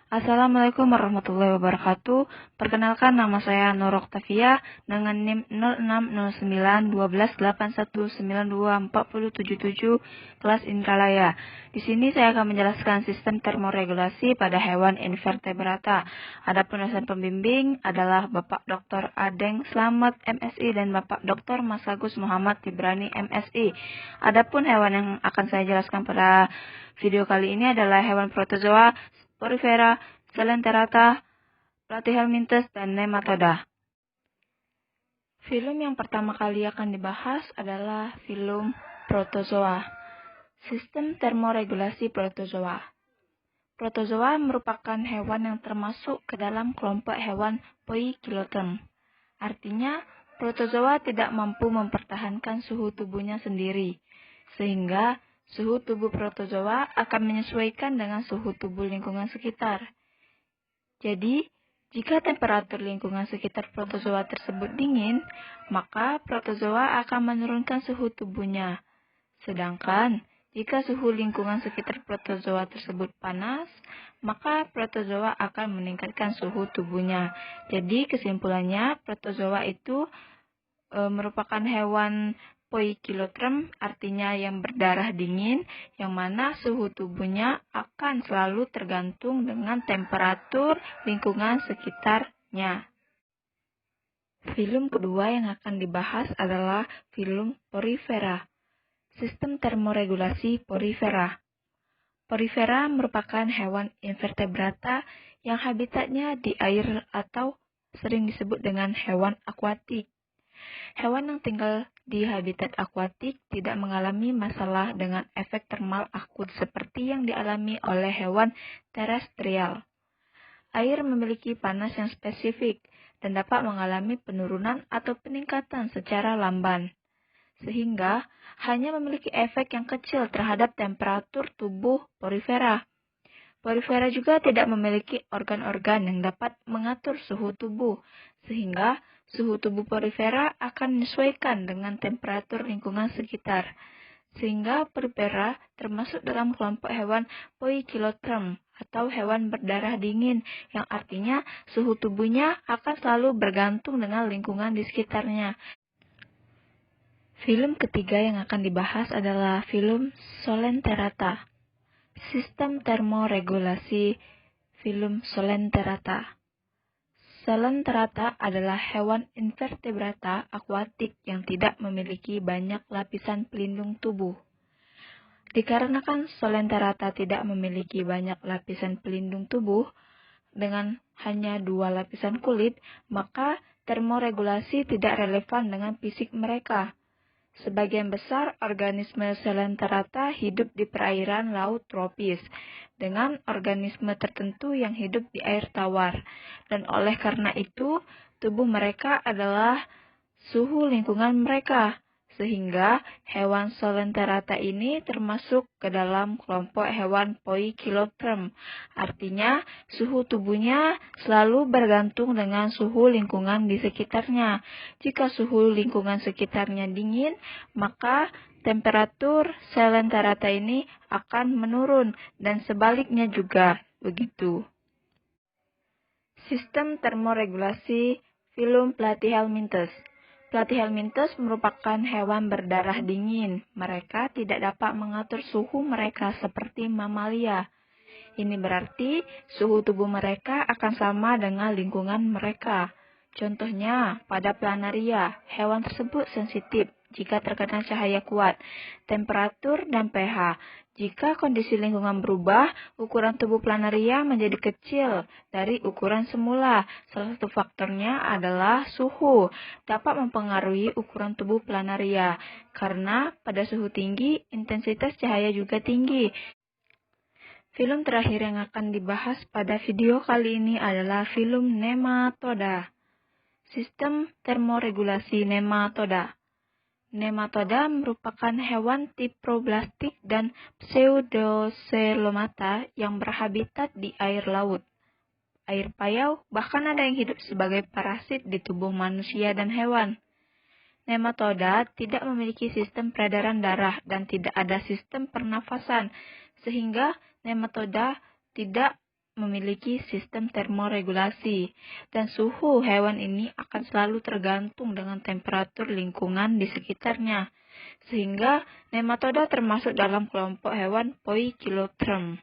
Assalamualaikum warahmatullahi wabarakatuh. Perkenalkan, nama saya Nur Oktavia dengan NIM 06091281924077 kelas Indralaya. Di sini saya akan menjelaskan sistem termoregulasi pada hewan invertebrata. Adapun dosen pembimbing adalah Bapak Dr. Adeng Slamet MSI dan Bapak Dr. Mas Agus Muhammad Ibrani MSI. Adapun hewan yang akan saya jelaskan pada video kali ini adalah hewan protozoa, Porifera, Coelenterata, Platyhelminthes, dan Nematoda. Filum yang pertama kali akan dibahas adalah filum protozoa. Sistem termoregulasi protozoa. Protozoa merupakan hewan yang termasuk ke dalam kelompok hewan poikiloterm. Artinya, protozoa tidak mampu mempertahankan suhu tubuhnya sendiri, sehingga suhu tubuh protozoa akan menyesuaikan dengan suhu tubuh lingkungan sekitar. Jadi, jika temperatur lingkungan sekitar protozoa tersebut dingin, maka protozoa akan menurunkan suhu tubuhnya. Sedangkan, jika suhu lingkungan sekitar protozoa tersebut panas, maka protozoa akan meningkatkan suhu tubuhnya. Jadi, kesimpulannya, protozoa itu merupakan hewan poikiloterm, artinya yang berdarah dingin, yang mana suhu tubuhnya akan selalu tergantung dengan temperatur lingkungan sekitarnya. Filum kedua yang akan dibahas adalah filum Porifera. Sistem termoregulasi Porifera. Porifera merupakan hewan invertebrata yang habitatnya di air atau sering disebut dengan hewan akuatik. Hewan yang tinggal di habitat akuatik tidak mengalami masalah dengan efek termal akut seperti yang dialami oleh hewan terestrial. Air memiliki panas yang spesifik dan dapat mengalami penurunan atau peningkatan secara lamban, sehingga hanya memiliki efek yang kecil terhadap temperatur tubuh porifera. Porifera juga tidak memiliki organ-organ yang dapat mengatur suhu tubuh, sehingga suhu tubuh porifera akan menyesuaikan dengan temperatur lingkungan sekitar. Sehingga porifera termasuk dalam kelompok hewan poikiloterm atau hewan berdarah dingin, yang artinya suhu tubuhnya akan selalu bergantung dengan lingkungan di sekitarnya. Filum ketiga yang akan dibahas adalah filum Coelenterata. Sistem termoregulasi filum Coelenterata. Coelenterata adalah hewan invertebrata akuatik yang tidak memiliki banyak lapisan pelindung tubuh. Dikarenakan Coelenterata tidak memiliki banyak lapisan pelindung tubuh, dengan hanya 2 lapisan kulit, maka termoregulasi tidak relevan dengan fisik mereka. Sebagian besar organisme Coelenterata hidup di perairan laut tropis, dengan organisme tertentu yang hidup di air tawar. Dan oleh karena itu, tubuh mereka adalah suhu lingkungan mereka. Sehingga hewan Coelenterata ini termasuk ke dalam kelompok hewan poikiloterm. Artinya, suhu tubuhnya selalu bergantung dengan suhu lingkungan di sekitarnya. Jika suhu lingkungan sekitarnya dingin, maka temperatur Coelenterata ini akan menurun, dan sebaliknya juga begitu. Sistem termoregulasi filum Platyhelminthes. Platyhelminthes merupakan hewan berdarah dingin. Mereka tidak dapat mengatur suhu mereka seperti mamalia. Ini berarti suhu tubuh mereka akan sama dengan lingkungan mereka. Contohnya, pada planaria, hewan tersebut sensitif jika terkena cahaya kuat, temperatur, dan pH. Jika kondisi lingkungan berubah, ukuran tubuh planaria menjadi kecil dari ukuran semula. Salah satu faktornya adalah suhu, dapat mempengaruhi ukuran tubuh planaria, karena pada suhu tinggi, intensitas cahaya juga tinggi. Filum terakhir yang akan dibahas pada video kali ini adalah filum Nematoda. Sistem termoregulasi nematoda. Nematoda merupakan hewan triploblastik dan pseudocelomata yang berhabitat di air laut, air payau, bahkan ada yang hidup sebagai parasit di tubuh manusia dan hewan. Nematoda tidak memiliki sistem peredaran darah dan tidak ada sistem pernafasan, sehingga nematoda tidak memiliki sistem termoregulasi, dan suhu hewan ini akan selalu tergantung dengan temperatur lingkungan di sekitarnya, sehingga nematoda termasuk dalam kelompok hewan poikilotherm.